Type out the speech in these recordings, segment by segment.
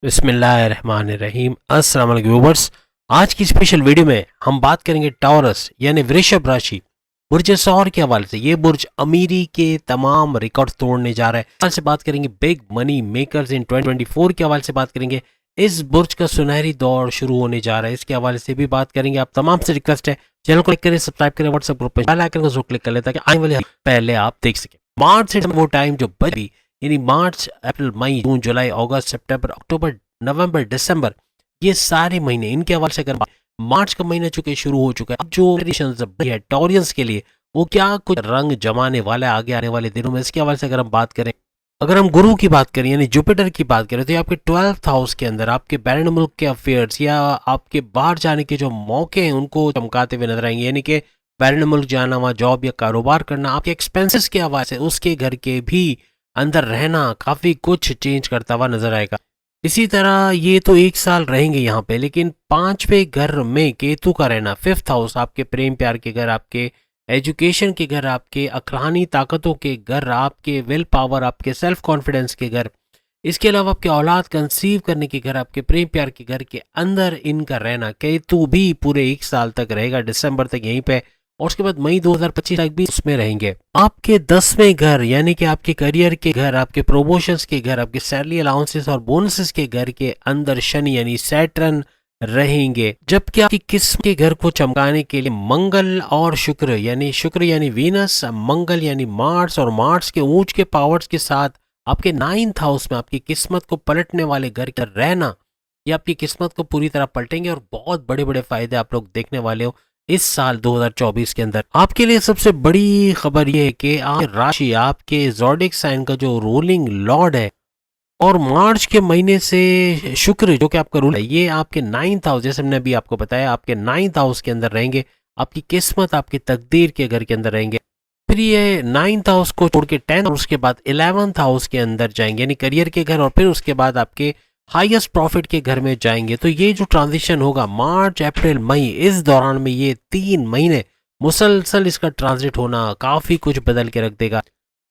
बिस्मिल्लाहिर्रहमानिर्रहीम। अस्सलाम वालेकुम व्यूअर्स। आज की स्पेशल वीडियो में हम बात करेंगे टॉरस यानी वृषभ राशि बुर्ज सौर के हवाले से। ये बुर्ज अमीरी के तमाम रिकॉर्ड तोड़ने जा रहा है। आज से बात करेंगे बिग मनी मेकर्स इन 2024 के हवाले से बात करेंगे। इस बुर्ज का सुनहरी दौर शुरू होने जा रहा है, इसके हवाले से भी बात करेंगे। आप तमाम से रिक्वेस्ट है चैनल को लाइक करें, सब्सक्राइब करें, व्हाट्सएप ग्रुप पे बेल आइकन को क्लिक कर लें ताकि आने वाले पहले आप देख सकें। मार्च से वो टाइम जो बची यानी मार्च, अप्रैल, मई, जून, जुलाई, अगस्त, सितंबर, अक्टूबर, नवंबर, दिसंबर, ये सारे महीने इनके हवाले से अगर मार्च का महीना चुके शुरू हो चुका है। अब जो है टॉरियंस के लिए वो क्या कुछ रंग जमाने वाला है आगे आने वाले दिनों में, इसके हवाले से अगर हम बात करें। अगर हम गुरु की बात करें यानी जुपिटर की बात करें तो ये आपके 12th हाउस के अंदर आपके बैरन मुल्क के अफेयर्स या आपके बाहर जाने के जो मौके हैं उनको चमकाते हुए नजर आएंगे। यानी कि बैरन मुल्क जाना, वहाँ जॉब या कारोबार करना, आपके एक्सपेंसेस के हवाले से उसके घर के भी अंदर रहना काफ़ी कुछ चेंज करता हुआ नजर आएगा। इसी तरह ये तो एक साल रहेंगे यहाँ पे, लेकिन 5वें घर में केतु का रहना, 5th हाउस आपके प्रेम प्यार के घर, आपके एजुकेशन के घर, आपके अक्लानी ताकतों के घर, आपके विल पावर, आपके सेल्फ कॉन्फिडेंस के घर, इसके अलावा आपके औलाद कंसीव करने के घर, आपके प्रेम प्यार के घर के अंदर इनका रहना। केतु भी पूरे एक साल तक रहेगा, दिसंबर तक यहीं पे, और उसके बाद मई 2025 तक भी उसमें रहेंगे। आपके 10वें घर यानी कि आपके करियर के घर, आपके प्रमोशंस के घर, आपके सैलरी अलाउंसेस और बोनसेस के घर के अंदर शनि यानी सैटर्न रहेंगे। जबकि आपकी किस्म के घर को चमकाने के लिए मंगल और शुक्र यानी वीनस, मंगल यानी मार्स और मार्स के ऊंच के पावर्स के साथ आपके 9th हाउस में आपकी किस्मत को पलटने वाले घर का रहना, ये आपकी किस्मत को पूरी तरह पलटेंगे और बहुत बड़े बड़े फायदे आप लोग देखने वाले हो इस साल 2024 के अंदर। आपके लिए सबसे बड़ी खबर यह है कि आप राशि आपके ज़ोडिक साइन का जो रूलिंग लॉर्ड है और मार्च के महीने से शुक्र जो कि आपका रूल है ये आपके 9th हाउस, जैसे हमने अभी आपको बताया, आपके 9th हाउस के अंदर रहेंगे। आपकी किस्मत आपकी तकदीर के घर के अंदर रहेंगे। फिर ये 9th हाउस को छोड़ के 10th और उसके बाद 11th हाउस के अंदर जाएंगे यानी करियर के घर, और फिर उसके बाद आपके हाईएस्ट प्रॉफिट के घर में जाएंगे। तो ये जो ट्रांजिशन होगा मार्च, अप्रैल, मई, इस दौरान में ये 3 महीने मुसलसल इसका ट्रांजिट होना काफी कुछ बदल के रख देगा।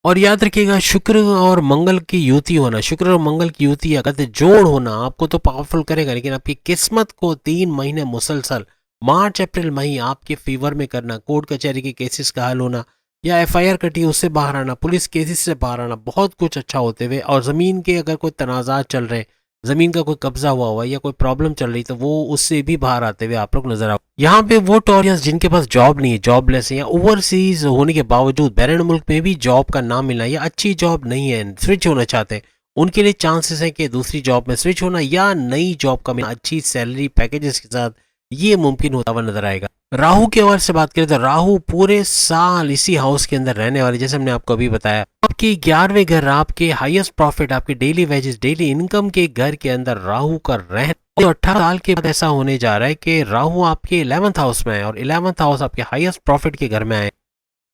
और याद रखिएगा शुक्र और मंगल की युति होना, शुक्र और मंगल की युति या कहते जोड़ होना आपको तो पावरफुल करेगा, लेकिन आपकी किस्मत को 3 महीने मुसलसल मार्च, अप्रैल, मई आपके फेवर में करना, कोर्ट कचहरी के केसेस का हल होना या एफआईआर कटी उससे बाहर आना, पुलिस केसेस से बाहर आना, बहुत कुछ अच्छा होते हुए। और ज़मीन के अगर कोई तनाज़ात चल रहे हैं, ज़मीन का कोई कब्जा हुआ या कोई प्रॉब्लम चल रही, तो वो उससे भी बाहर आते हुए आप लोग नजर आओ। यहाँ पे वो टॉरियंस जिनके पास जॉब नहीं है, जॉबलेस है, या ओवरसीज होने के बावजूद बैरन मुल्क में भी जॉब का नाम मिलना या अच्छी जॉब नहीं है, स्विच होना चाहते हैं, उनके लिए चांसेस हैं कि दूसरी जॉब में स्विच होना या नई जॉब का मिलना अच्छी सैलरी पैकेजेस के साथ, ये मुमकिन होता हुआ नजर आएगा। राहु के हवाले से बात करें तो राहु पूरे साल इसी हाउस के अंदर रहने वाले, जैसे हमने आपको अभी बताया। आपके 11वें घर, आपके हाईएस्ट प्रॉफिट, आपके डेली वेजेस, डेली इनकम के घर के अंदर राहु का रहना 18 साल के बाद ऐसा होने जा रहा है कि राहु आपके 11th हाउस में है और 11th हाउस आपके हाईएस्ट प्रॉफिट के घर में आए।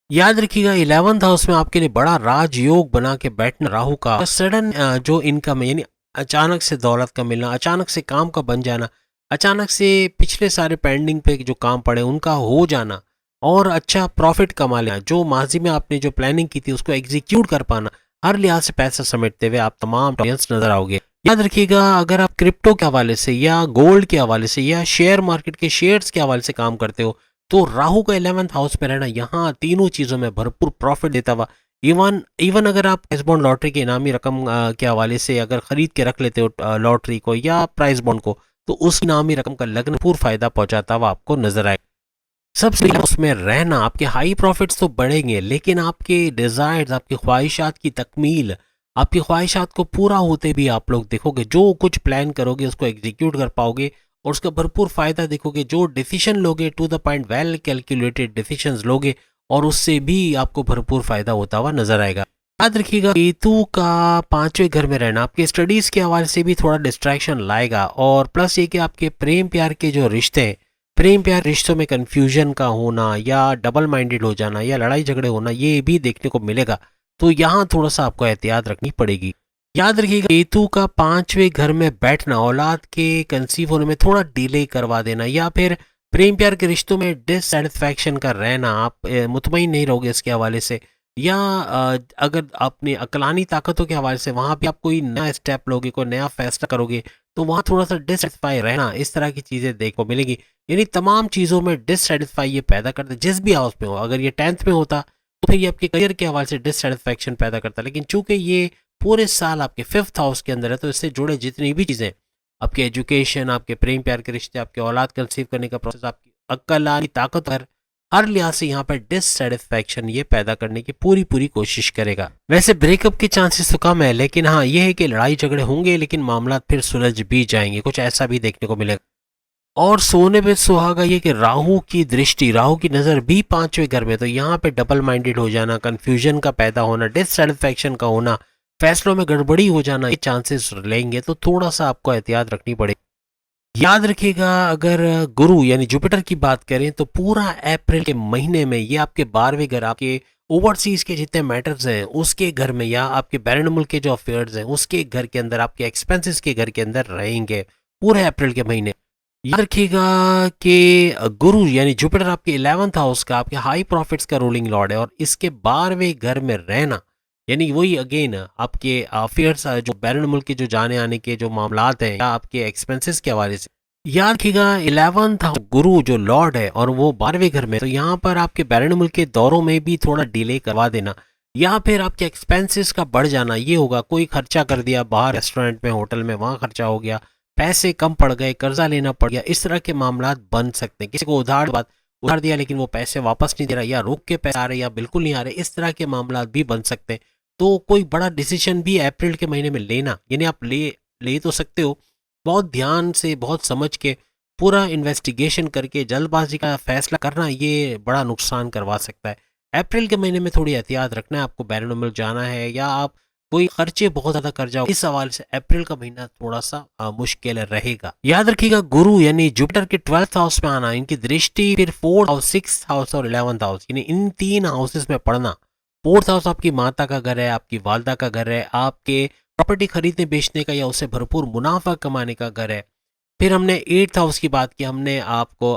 याद रखिएगा 11th हाउस में आपके लिए बड़ा राजयोग बना के बैठना राहु का। सडन जो इनकम है यानी अचानक से दौलत का मिलना, अचानक से काम का बन जाना, अचानक से पिछले सारे पेंडिंग पे जो काम पड़े उनका हो जाना और अच्छा प्रॉफिट कमा लेना, जो माजी में आपने जो प्लानिंग की थी उसको एग्जीक्यूट कर पाना, हर लिहाज से पैसा समेटते हुए आप तमाम टॉरियंस नजर आओगे। याद रखिएगा अगर आप क्रिप्टो के हवाले से या गोल्ड के हवाले से या शेयर मार्केट के शेयर्स के हवाले से काम करते हो तो राहु का 11th हाउस में रहना यहाँ तीनों चीज़ों में भरपूर प्रॉफिट देता हुआ। इवन अगर आप प्राइस बॉन्ड लॉटरी के इनामी रकम के हवाले से अगर खरीद के रख लेते हो लॉटरी को या प्राइस बॉन्ड को, तो उस इनामी रकम का लगन पूरा फायदा पहुंचाता हुआ आपको नजर आए। सबसे उसमें रहना आपके हाई प्रॉफिट्स तो बढ़ेंगे, लेकिन आपके डिजायर्स, आपकी ख्वाहिशात की तकमील, आपकी ख्वाहिशात को पूरा होते भी आप लोग देखोगे। जो कुछ प्लान करोगे उसको एग्जीक्यूट कर पाओगे और उसका भरपूर फायदा देखोगे। जो डिसीजन लोगे to the point well calculated decisions लोगे और उससे भी आपको भरपूर फायदा होता हुआ नजर आएगा। याद रखिएगा केतु का 5वें घर में रहना आपके स्टडीज के हवाले से भी थोड़ा डिस्ट्रैक्शन लाएगा, और प्लस ये कि आपके प्रेम प्यार के जो रिश्ते हैं, प्रेम प्यार रिश्तों में कंफ्यूजन का होना या डबल माइंडेड हो जाना या लड़ाई झगड़े होना, ये भी देखने को मिलेगा। तो यहाँ थोड़ा सा आपको एहतियात रखनी पड़ेगी। याद रखिएगा केतु का 5वें घर में बैठना औलाद के कंसीव होने में थोड़ा डिले करवा देना या फिर प्रेम प्यार के रिश्तों में डिससेटिस्फैक्शन का रहना, आप मुतमईन नहीं रहोगे इसके हवाले से। या अगर अपनी अकलानी ताकतों के हवाले से वहाँ भी आप कोई नया स्टेप लोगे, कोई नया फैसला करोगे, तो वहाँ थोड़ा-सा डिससैटिस्फाई रहना, इस तरह की चीज़ें देखने को मिलेंगी। यानी तमाम चीज़ों में डिससैटिस्फाई ये पैदा करता है, जिस भी हाउस में हो। अगर ये 10th में होता, तो फिर ये आपके करियर के हवाले से डिससैटिस्फैक्शन पैदा करता है। लेकिन चूँकि ये पूरे साल आपके 5th हाउस के अंदर है, तो इससे जुड़े जितनी भी चीज़ें, आपके एजुकेशन, आपके प्रेम प्यार के रिश्ते, आपके औलाद कंसीव करने का प्रोसेस, आपकी अक्लानी ताकत, हर लिहाज से यहाँ पर डिससेटिस्फैक्शन ये पैदा करने की पूरी कोशिश करेगा। वैसे ब्रेकअप के चांसेस तो कम है, लेकिन हाँ ये है कि लड़ाई झगड़े होंगे, लेकिन मामला फिर सुलझ भी जाएंगे, कुछ ऐसा भी देखने को मिलेगा। और सोने पे सुहागा ये कि राहु की दृष्टि, राहु की नज़र भी 5वें घर में, तो यहाँ पे डबल माइंडेड हो जाना, कंफ्यूजन का पैदा होना, डिससेटिस्फैक्शन का होना, फैसलों में गड़बड़ी हो जाना, ये चांसेस लेंगे, तो थोड़ा सा आपको एहतियात रखनी पड़ेगी। याद रखिएगा, अगर गुरु यानी जुपिटर की बात करें तो पूरा अप्रैल के महीने में ये आपके 12वें घर, आपके ओवरसीज के जितने मैटर्स हैं उसके घर में, या आपके बैरन मुल्क के जो अफेयर्स हैं उसके घर के अंदर, आपके एक्सपेंसेस के घर के अंदर रहेंगे पूरे अप्रैल के महीने। याद रखिएगा कि गुरु यानी जुपिटर आपके 11th हाउस का, आपके हाई प्रॉफिट्स का रूलिंग लॉर्ड है, और इसके 12वें घर में रहना यानी वही अगेन आपके अफेयर्स, जो बैरन मुल्क के जो जाने आने के जो मामलात हैं या आपके एक्सपेंसेस के हवाले से। याद रखिएगा 11th गुरु जो लॉर्ड है और वो 12वें घर में, तो यहाँ पर आपके बैरन मुल्क के दौरों में भी थोड़ा डिले करवा देना, या फिर आपके एक्सपेंसेस का बढ़ जाना, ये होगा कोई खर्चा कर दिया बाहर रेस्टोरेंट में, होटल में, वहाँ खर्चा हो गया, पैसे कम पड़ गए, कर्जा लेना पड़ गया, इस तरह के मामला बन सकते हैं। किसी को उधार दिया लेकिन वो पैसे वापस नहीं दे रहा, या रुक के पैसे आ रहे या बिल्कुल नहीं आ रहे, इस तरह के मामला भी बन सकते हैं। तो कोई बड़ा डिसीजन भी अप्रैल के महीने में लेना, यानी आप ले तो सकते हो, बहुत ध्यान से, बहुत समझ के, पूरा इन्वेस्टिगेशन करके जल्दबाजी का फैसला करना, ये बड़ा नुकसान करवा सकता है। अप्रैल के महीने में थोड़ी एहतियात रखना है आपको, बैरन मुल्क जाना है या आप कोई खर्चे बहुत ज्यादा कर जाओ, इस सवाल से अप्रैल का महीना थोड़ा सा मुश्किल रहेगा। याद रखिएगा गुरु यानी जुपिटर के 12th हाउस में आना, इनकी दृष्टि फिर 4th हाउस, 6th हाउस और 11th हाउस, यानी इन 3 हाउसेस में पड़ना। 4th हाउस आपकी माता का घर है, आपकी वालदा का घर है, आपके प्रॉपर्टी खरीदने बेचने का या उससे भरपूर मुनाफा कमाने का घर है। फिर हमने 8th हाउस की बात की, हमने आपको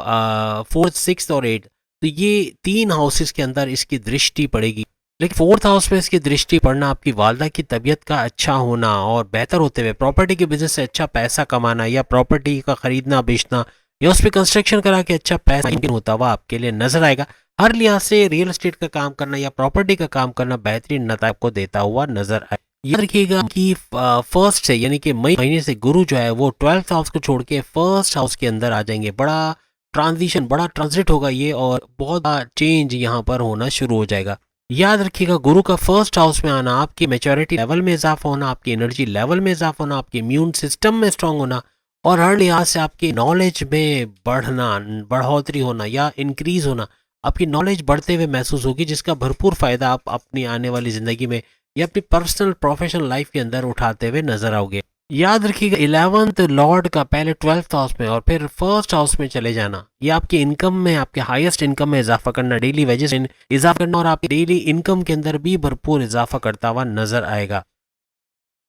4th, 6th और 8th, तो ये 3 हाउसेस के अंदर इसकी दृष्टि पड़ेगी। लेकिन 4th हाउस में इसकी दृष्टि पड़ना, आपकी वालदा की तबीयत का अच्छा होना और बेहतर होते हुए प्रॉपर्टी के बिजनेस से अच्छा पैसा कमाना, या प्रॉपर्टी का खरीदना बेचना, या उस पर कंस्ट्रक्शन करा के अच्छा पैसा इनकम होता हुआ आपके लिए नजर आएगा। हर लिहाज से रियल एस्टेट का काम करना या प्रॉपर्टी का काम करना बेहतरीन नतीजा आपको देता हुआ नजर आए। याद रखिएगा कि फर्स्ट से यानी कि मई महीने से गुरु जो है वो 12th हाउस को छोड़ के 1st हाउस के अंदर आ जाएंगे। बड़ा ट्रांजिशन, बड़ा ट्रांजिट होगा ये, और बहुत चेंज यहाँ पर होना शुरू हो जाएगा। याद रखिएगा गुरु का 1st हाउस में आना, आपकी मेच्योरिटी लेवल में इजाफा होना, आपकी एनर्जी लेवल में इजाफा होना, आपके इम्यून सिस्टम में स्ट्रांग होना, और हर लिहाज से आपकी नॉलेज में बढ़ोतरी होना या इंक्रीज होना, आपकी नॉलेज बढ़ते हुए महसूस होगी, जिसका भरपूर फायदा आप अपनी आने वाली जिंदगी में या अपनी पर्सनल प्रोफेशनल लाइफ के अंदर उठाते हुए नजर आओगे। याद रखिएगा 11th लॉर्ड का पहले 12th हाउस में और फिर 1st हाउस में चले जाना, ये आपकी इनकम में, आपके हाईएस्ट इनकम में इजाफा करना, डेली वेजेस में इजाफा करना, और आपकी डेली इनकम के अंदर भी भरपूर इजाफा करता हुआ नजर आएगा।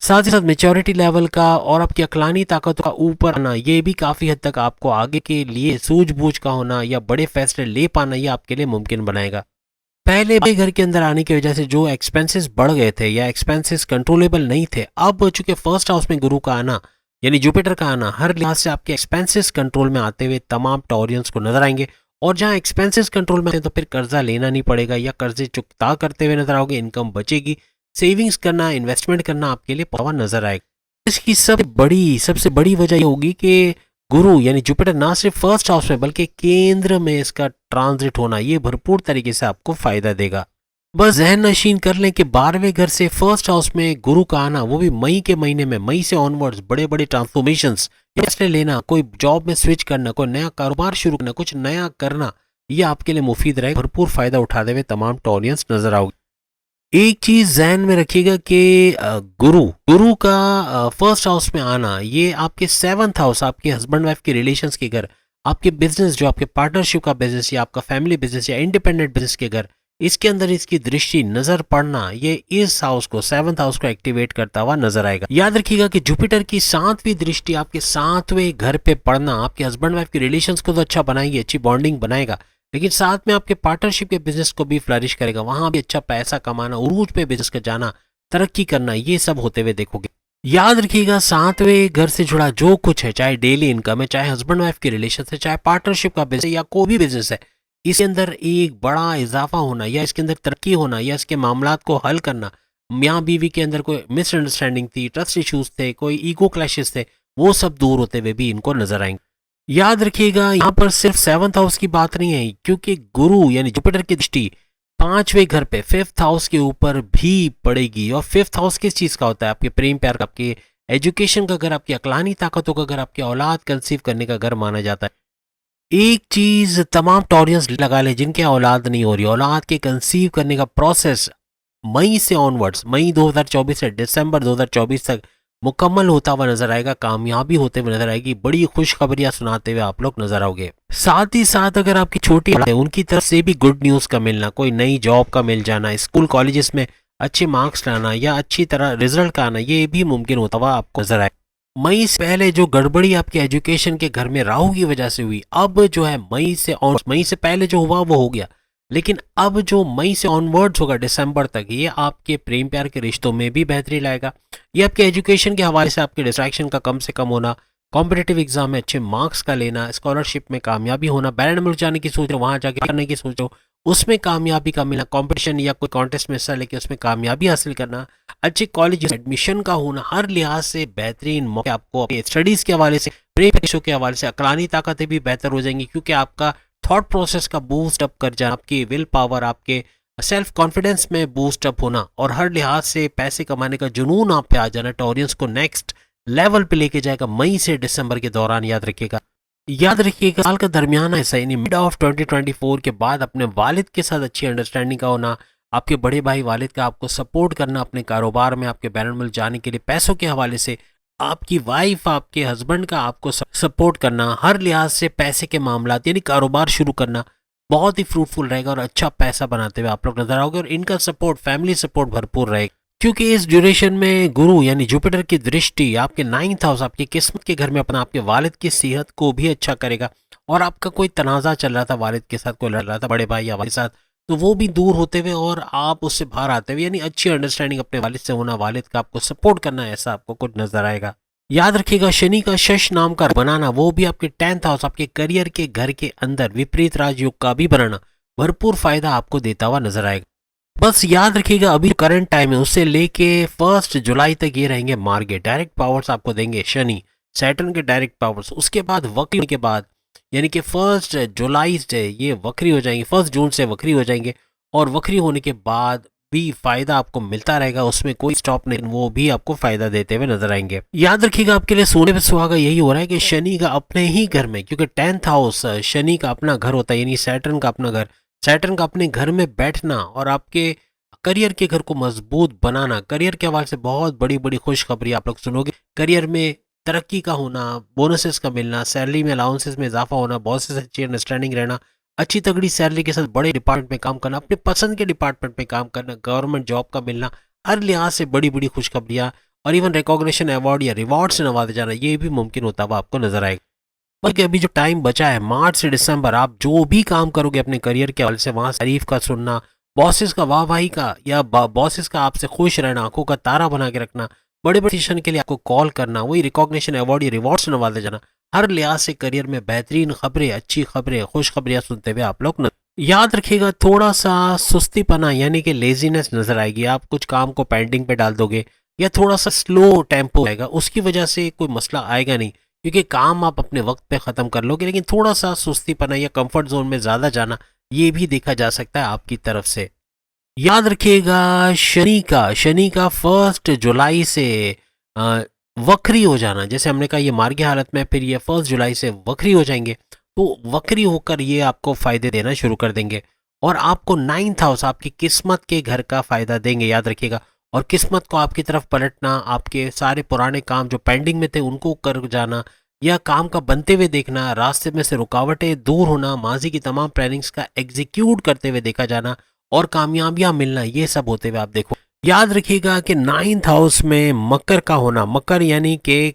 साथ ही साथ मेच्योरिटी लेवल का और आपकी अकलानी ताकत का ऊपर आना, ये भी काफ़ी हद तक आपको आगे के लिए सूझबूझ का होना या बड़े फैसले ले पाना, ये आपके लिए मुमकिन बनाएगा। पहले भी घर के अंदर आने की वजह से जो एक्सपेंसेस बढ़ गए थे या एक्सपेंसेस कंट्रोलेबल नहीं थे, अब चूंकि 1st हाउस में गुरु का आना यानी जुपिटर का आना, हर लिहाज से आपके एक्सपेंसेस कंट्रोल में आते हुए तमाम टॉरियंस को नजर आएंगे। और जहां एक्सपेंसेस कंट्रोल में हैं तो फिर कर्जा लेना नहीं पड़ेगा या कर्जे चुकता करते हुए नजर आओगे, इनकम बचेगी, सेविंग्स करना, इन्वेस्टमेंट करना आपके लिए पवा नजर आएगा। इसकी सबसे बड़ी वजह ये होगी कि गुरु यानी जुपिटर ना सिर्फ 1st हाउस में बल्कि केंद्र में इसका ट्रांजिट होना, ये भरपूर तरीके से आपको फायदा देगा। बस जहन नशीन कर लें कि 12वें घर से 1st हाउस में गुरु का आना, वो भी मई के महीने में, मई से ऑनवर्ड्स बड़े बड़े ट्रांसफॉर्मेशंस, फैसले लेना, कोई जॉब में स्विच करना, कोई नया कारोबार शुरू करना, कुछ नया करना, ये आपके लिए मुफीद रहेगा। भरपूर फायदा उठाते हुए तमाम टॉरियंस नजर आओगे। एक चीज जहन में रखिएगा कि गुरु का 1st हाउस में आना, ये आपके 7th हाउस, आपके हस्बैंड वाइफ के रिलेशंस के घर, आपके बिजनेस, जो आपके पार्टनरशिप का बिजनेस या आपका फैमिली बिजनेस या इंडिपेंडेंट बिजनेस के घर, इसके अंदर इसकी दृष्टि नजर पड़ना, ये इस हाउस को, 7th हाउस को एक्टिवेट करता हुआ नजर आएगा। याद रखिएगा कि जुपिटर की 7वीं दृष्टि आपके 7वें घर पे पड़ना आपके हस्बैंड वाइफ के रिलेशंस को तो अच्छा बनाएगी, अच्छी बॉन्डिंग बनाएगा, लेकिन साथ में आपके पार्टनरशिप के बिजनेस को भी फ्लरिश करेगा, वहां भी अच्छा पैसा कमाना, उरूज पे बिजनेस का जाना, तरक्की करना, ये सब होते हुए देखोगे। याद रखिएगा, सातवें घर से जुड़ा जो कुछ है, चाहे डेली इनकम है, चाहे हस्बैंड वाइफ के रिलेशन है, चाहे पार्टनरशिप का बिजनेस या कोई भी बिजनेस है, इसके अंदर एक बड़ा इजाफा होना या इसके अंदर तरक्की होना या इसके मामलात को हल करना, मियाँ बीवी के अंदर कोई मिसअंडरस्टैंडिंग थी, ट्रस्ट इश्यूज थे, कोई ईगो क्लैशेस थे, वो सब दूर होते हुए भी इनको नजर आएंगे। याद रखिएगा, यहाँ पर सिर्फ सेवंथ हाउस की बात नहीं है, क्योंकि गुरु यानी जुपिटर की दृष्टि पांचवें घर पे फिफ्थ हाउस के ऊपर भी पड़ेगी। और फिफ्थ हाउस किस चीज का होता है? आपके प्रेम प्यार का, आपके एजुकेशन का घर, आपकी अकलानी ताकतों का घर, आपके औलाद कंसीव करने का घर माना जाता है। एक चीज तमाम टॉरियंस लगा ले जिनके औलाद नहीं हो रही, औलाद के कंसीव करने का प्रोसेस मई से ऑनवर्ड्स, मई 2024 से दिसंबर 2024 तक मुकम्मल होता हुआ नजर आएगा, कामयाबी होते हुए नजर आएगी, बड़ी खुशखबरियां सुनाते हुए आप लोग नजर आओगे। साथ ही साथ अगर आपकी छोटी है उनकी तरफ से भी गुड न्यूज का मिलना, कोई नई जॉब का मिल जाना, स्कूल कॉलेजेस में अच्छे मार्क्स लाना या अच्छी तरह रिजल्ट का आना, ये भी मुमकिन होता हुआ आपको नजर आए। मई से पहले जो गड़बड़ी आपके एजुकेशन के घर में राहु की वजह से हुई, अब जो है मई से पहले जो हुआ वो हो गया, लेकिन अब जो मई से ऑनवर्ड्स होगा दिसंबर तक, ये आपके प्रेम प्यार के रिश्तों में भी बेहतरी लाएगा। ये आपके एजुकेशन के हवाले से आपके डिस्ट्रैक्शन का कम से कम होना, कॉम्पिटेटिव एग्जाम में अच्छे मार्क्स का लेना, स्कॉलरशिप में कामयाबी होना, बैरन मुल्क जाने की सोच रहे हो, वहां जाके करने की सोच रहे हो, उसमें कामयाबी का मिलना, कंपटीशन या कोई कॉन्टेस्ट में हिस्सा लेके उसमें कामयाबी हासिल करना, अच्छे कॉलेज एडमिशन का होना, हर लिहाज से बेहतरीन मौके आपको अपने स्टडीज के हवाले से, प्रेम के हवाले से, अकलानी ताकतें भी बेहतर हो जाएंगी, क्योंकि आपका थॉट प्रोसेस का बूस्ट अप कर जाना, आपकी विल पावर, आपके सेल्फ कॉन्फिडेंस में बूस्ट अप होना और हर लिहाज से पैसे कमाने का जुनून आप पे आ जाना, टॉरियंस को नेक्स्ट लेवल पे लेके जाएगा मई से दिसंबर के दौरान। याद रखिएगा साल का दरमियाना हिस्सा यानी मिड ऑफ 2024 के बाद अपने वालिद के साथ अच्छी अंडरस्टैंडिंग का होना, आपके बड़े भाई वालिद का आपको सपोर्ट करना अपने कारोबार में, आपके बैरन मुल्क जाने के लिए पैसों के हवाले से, आपकी वाइफ आपके हस्बैंड का आपको सपोर्ट करना, हर लिहाज से पैसे के मामला यानी कारोबार शुरू करना बहुत ही फ्रूटफुल रहेगा और अच्छा पैसा बनाते हुए आप लोग नजर आओगे। और इनका सपोर्ट, फैमिली सपोर्ट भरपूर रहेगा, क्योंकि इस ड्यूरेशन में गुरु यानी जुपिटर की दृष्टि आपके 9th हाउस, आपकी किस्मत के घर में अपना, आपके वालिद की सेहत को भी अच्छा करेगा। और आपका कोई तनाजा चल रहा था वालिद के साथ, कोई लड़ रहा था बड़े भाई या वालिद के साथ, तो वो भी दूर होते हुए और आप उससे बाहर आते हुए यानी अच्छी अंडरस्टैंडिंग अपने वालिद से होना, वालिद का आपको सपोर्ट करना, ऐसा आपको कुछ नजर आएगा। याद रखिएगा, शनि का शश नाम का बनाना, वो भी आपके 10th हाउस, आपके करियर के घर के अंदर विपरीत राजयोग का भी बनाना भरपूर फायदा आपको देता हुआ नजर आएगा। बस याद रखिएगा, अभी करंट टाइम है उससे लेके 1 जुलाई तक ये रहेंगे मार्गे, डायरेक्ट पावर्स आपको देंगे शनि, सैटर्न के डायरेक्ट पावर्स। उसके बाद वक्री के बाद यानी कि 1 जुलाई से ये वक्री हो जाएंगे, 1 जून से वक्री हो जाएंगे, और वक्री होने के बाद भी फायदा आपको मिलता रहेगा, उसमें कोई स्टॉप नहीं, वो भी आपको फायदा देते हुए नजर आएंगे। याद रखिएगा, आपके लिए सोने पे सुहागा यही हो रहा है कि शनि का अपने ही घर में, क्योंकि 10th हाउस शनि का अपना घर होता है यानी सैटर्न का अपना घर, सैटर्न का अपने घर में बैठना और आपके करियर के घर को मजबूत बनाना, करियर के हवाले से बहुत बड़ी बड़ी खुशखबरी आप लोग सुनोगे। करियर में तरक्की का होना, बोनसेस का मिलना, सैलरी में अलाउंसेस में इजाफा होना, बॉस से अच्छी अंडरस्टैंडिंग रहना, अच्छी तगड़ी सैलरी के साथ बड़े डिपार्टमेंट में काम करना, अपने पसंद के डिपार्टमेंट में काम करना, गवर्नमेंट जॉब का मिलना, हर लिहाज से बड़ी बड़ी खुशखबरियाँ और इवन रिकॉग्निशन, अवार्ड या रिवॉर्ड से नवाजा जाना, ये भी मुमकिन होता हुआ आपको नजर आएगा। बल्कि अभी जो टाइम बचा है मार्च से दिसंबर, आप जो भी काम करोगे अपने करियर के हवाले से, वहाँ तारीफ का सुनना, बॉसेस का वाहवाही का या बॉसेस का आपसे खुश रहना, आंखों का तारा बना के रखना, बड़े बड़े डिसीजन के लिए आपको कॉल करना, वही रिकॉग्निशन, अवार्ड या रिवॉर्ड से नवाजा जाना, हर लिहाज से करियर में बेहतरीन खबरें, अच्छी खबरें, खुशखबरियां सुनते हुए आप लोग याद रखिएगा, थोड़ा सा सुस्तीपना यानी कि लेजीनेस नजर आएगी, आप कुछ काम को पेंडिंग पे डाल दोगे या थोड़ा सा स्लो टेम्पो आएगा, उसकी वजह से कोई मसला आएगा नहीं, क्योंकि काम आप अपने वक्त पे ख़त्म कर लोगे, लेकिन थोड़ा सा सुस्तीपना या कंफर्ट जोन में ज़्यादा जाना, ये भी देखा जा सकता है आपकी तरफ से। याद रखिएगा, शनि का 1 जुलाई से वक्री हो जाना, जैसे हमने कहा ये मार्गी हालत में, फिर ये 1 जुलाई से वक्री हो जाएंगे, तो वक्री होकर ये आपको फायदे देना शुरू कर देंगे और आपको 9th हाउस, आपकी किस्मत के घर का फायदा देंगे। याद रखिएगा, और किस्मत को आपकी तरफ पलटना, आपके सारे पुराने काम जो पेंडिंग में थे उनको कर जाना या काम का बनते हुए देखना, रास्ते में से रुकावटें दूर होना, माजी की तमाम प्लानिंग्स का एग्जीक्यूट करते हुए देखा जाना और कामयाबियां मिलना, ये सब होते हुए आप देखो। याद रखिएगा कि 9th हाउस में मकर का होना, मकर यानी कि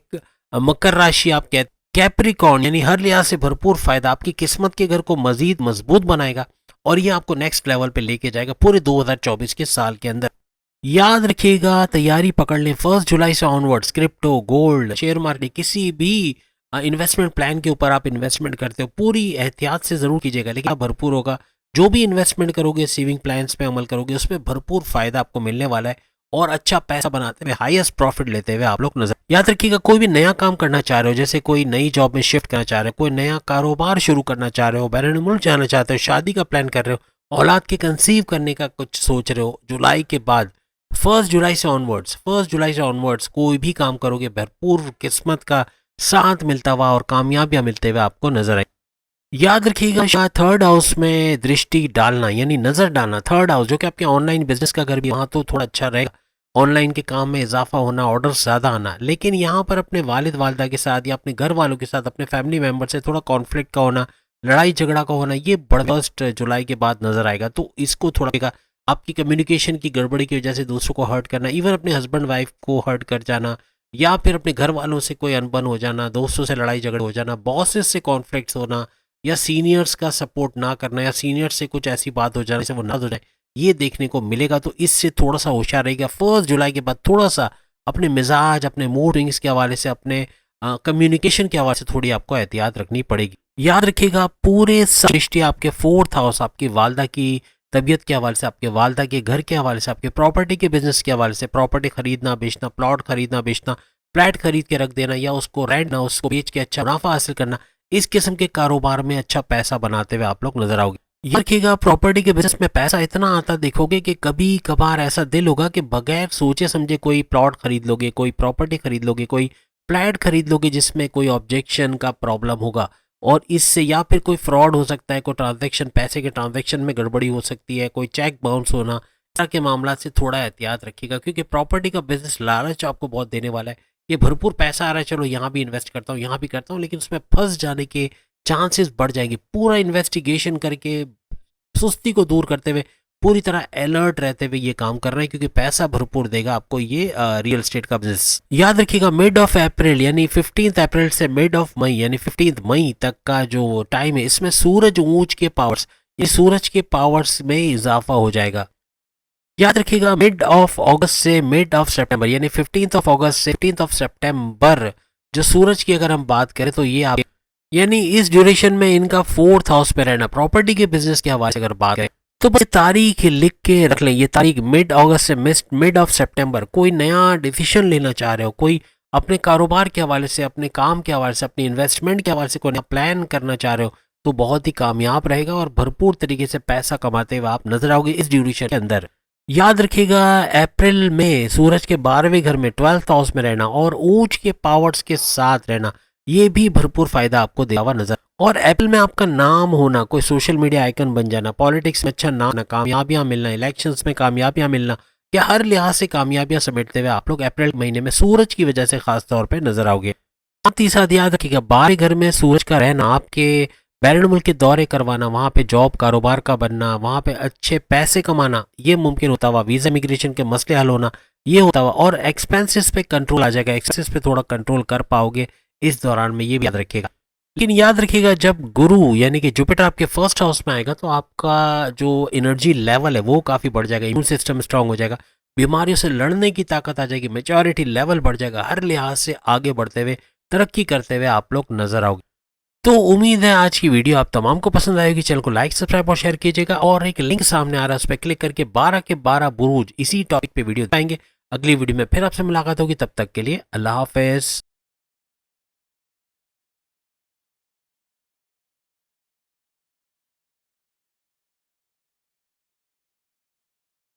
मकर राशि आप कहते कैप्रिकॉर्न यानी हर लिहाज से भरपूर फायदा, आपकी किस्मत के घर को मजीद मजबूत बनाएगा और ये आपको नेक्स्ट लेवल पे लेके जाएगा पूरे 2024 के साल के अंदर। याद रखिएगा, तैयारी पकड़ लें 1 जुलाई से onwards crypto, gold, share market, किसी भी इन्वेस्टमेंट प्लान के ऊपर आप इन्वेस्टमेंट करते हो पूरी एहतियात से ज़रूर कीजिएगा, लेकिन आप भरपूर होगा। जो भी इन्वेस्टमेंट करोगे, सेविंग प्लान्स पे अमल करोगे, उसमें भरपूर फायदा आपको मिलने वाला है और अच्छा पैसा बनाते हुए, हाईएस्ट प्रॉफिट लेते हुए आप लोग नजर। याद रखिएगा, कोई भी नया काम करना चाह रहे हो, जैसे कोई नई जॉब में शिफ्ट करना चाह रहे हो, कोई नया कारोबार शुरू करना चाह रहे हो, बैरून मुल्क जाना चाहते हो, शादी का प्लान कर रहे हो, औलाद के कंसीव करने का कुछ सोच रहे हो, जुलाई के बाद 1 जुलाई से ऑनवर्ड्स कोई भी काम करोगे, भरपूर किस्मत का साथ मिलता हुआ और कामयाबियां मिलते हुए आपको नजर आए। याद रखिएगा, थर्ड हाउस में दृष्टि डालना यानी नजर डालना, थर्ड हाउस जो कि आपके ऑनलाइन बिजनेस का घर भी, वहाँ तो थोड़ा अच्छा रहेगा, ऑनलाइन के काम में इजाफा होना, ऑर्डर ज़्यादा आना, लेकिन यहाँ पर अपने वालिद वालदा के साथ या अपने घर वालों के साथ, अपने फैमिली मेम्बर से थोड़ा कॉन्फ्लिक्ट का होना, लड़ाई झगड़ा का होना, ये बर्दाश्त जुलाई के बाद नजर आएगा। तो इसको थोड़ा, आपकी कम्युनिकेशन की गड़बड़ी की वजह से दूसरों को हर्ट करना, इवन अपने हस्बैंड वाइफ को हर्ट कर जाना, या फिर अपने घर वालों से कोई अनबन हो जाना, दोस्तों से लड़ाई झगड़े हो जाना, बॉसेस से कॉन्फ्लिक्ट्स होना, या सीनियर्स का सपोर्ट ना करना, या सीनियर्स से कुछ ऐसी बात हो जाने से वो नाराज हो जाए, ये देखने को मिलेगा। तो इससे थोड़ा सा होशियार रहेगा। 1 जुलाई के बाद थोड़ा सा अपने मिजाज, अपने मूड स्विंग्स के हवाले से, अपने कम्युनिकेशन के हवाले से थोड़ी आपको एहतियात रखनी पड़ेगी। याद रखिएगा, पूरे दृष्टि आपके 4th हाउस, आपकी वालदा की तबीयत के हवाले से, आपके वालदा के घर के हवाले से, आपके प्रॉपर्टी के बिजनेस के हवाले से, प्रॉपर्टी खरीदना बेचना, प्लॉट खरीदना बेचना, फ्लैट खरीद के रख देना या उसको रेंट ना, उसको बेच के अच्छा मुनाफा हासिल करना, इस किस्म के कारोबार में अच्छा पैसा बनाते हुए आप लोग नजर आओगे। याद रखिएगा, प्रॉपर्टी के बिजनेस में पैसा इतना आता देखोगे कि कभी कभार ऐसा दिल होगा कि बगैर सोचे समझे कोई प्लॉट खरीद लोगे, कोई प्रॉपर्टी खरीद लोगे, कोई फ्लैट खरीद लोगे जिसमें कोई ऑब्जेक्शन का प्रॉब्लम होगा, और इससे या फिर कोई फ्रॉड हो सकता है, कोई ट्रांजैक्शन, पैसे के ट्रांजैक्शन में गड़बड़ी हो सकती है, कोई चेक बाउंस होना, इस तरह के मामला से थोड़ा एहतियात रखिएगा, क्योंकि प्रॉपर्टी का बिजनेस लालच आपको बहुत देने वाला है। ये भरपूर पैसा आ रहा है, चलो यहाँ भी इन्वेस्ट करता हूँ, यहाँ भी करता हूँ, लेकिन उसमें फंस जाने के चांसेस बढ़ जाएंगे। पूरा इन्वेस्टिगेशन करके, सुस्ती को दूर करते हुए, पूरी तरह अलर्ट रहते हुए ये काम कर रहे हैं, क्योंकि पैसा भरपूर देगा आपको ये रियल एस्टेट का बिजनेस। याद रखिएगा, मिड ऑफ अप्रैल यानी 15 अप्रैल से मिड ऑफ मई यानी 15 मई तक का जो टाइम है, इसमें सूरज ऊंच के पावर्स, ये सूरज के पावर्स में इजाफा हो जाएगा। याद रखिएगा, मिड ऑफ अगस्त से मिड ऑफ सितंबर यानी 15 अगस्त से 15 सितंबर जो सूरज की अगर हम बात करें तो ये आप यानी इस ड्यूरेशन में इनका 4th हाउस पे रहना, प्रॉपर्टी के बिजनेस के हवाले से अगर बात करें तो बस तारीख लिख के रख लें। ये तारीख मिड अगस्त से मिड ऑफ सितंबर, कोई नया डिसीजन लेना चाह रहे हो, कोई अपने कारोबार के हवाले से, अपने काम के हवाले से, अपने इन्वेस्टमेंट के हवाले से कोई नया प्लान करना चाह रहे हो, तो बहुत ही कामयाब रहेगा और भरपूर तरीके से पैसा कमाते हुए आप नजर आओगे इस ड्यूरेशन के अंदर। याद रखिएगा, अप्रैल में सूरज के 12वें घर में 12th हाउस में रहना और ऊंच के पावर्स के साथ रहना, ये भी भरपूर फायदा आपको देगा नजर। और अप्रैल में आपका नाम होना, कोई सोशल मीडिया आइकन बन जाना, पॉलिटिक्स में अच्छा नाम, कामयाबियां मिलना, इलेक्शंस में कामयाबियां मिलना, या हर लिहाज से कामयाबियां समेटते हुए आप लोग अप्रैल महीने में सूरज की वजह से खास तौर पर नजर आओगे। साथ ही साथ याद रखिएगा, 12वें घर में सूरज का रहना, आपके बैरून मुल्क के दौरे करवाना, वहाँ पे जॉब कारोबार का बनना, वहाँ पे अच्छे पैसे कमाना, ये मुमकिन होता हुआ, वीज़ा इमिग्रेशन के मसले हल होना, ये होता हुआ, और एक्सपेंसेस पे कंट्रोल आ जाएगा, एक्सपेंसेस पे थोड़ा कंट्रोल कर पाओगे इस दौरान में, ये भी याद रखिएगा। लेकिन याद रखिएगा, जब गुरु यानी कि जुपिटर आपके 1st हाउस में आएगा तो आपका जो एनर्जी लेवल है वो काफ़ी बढ़ जाएगा, इम्यून सिस्टम स्ट्रांग हो जाएगा, बीमारियों से लड़ने की ताकत आ जाएगी, मेच्योरिटी लेवल बढ़ जाएगा, हर लिहाज से आगे बढ़ते हुए, तरक्की करते हुए आप लोग नजर आओगे। तो उम्मीद है आज की वीडियो आप तमाम को पसंद आएगी। चैनल को लाइक, सब्सक्राइब और शेयर कीजिएगा, और एक लिंक सामने आ रहा है उस पर क्लिक करके 12 के 12 बुरूज इसी टॉपिक पे वीडियो पाएंगे। अगली वीडियो में फिर आपसे मुलाकात होगी, तब तक के लिए अल्लाह हाफिज।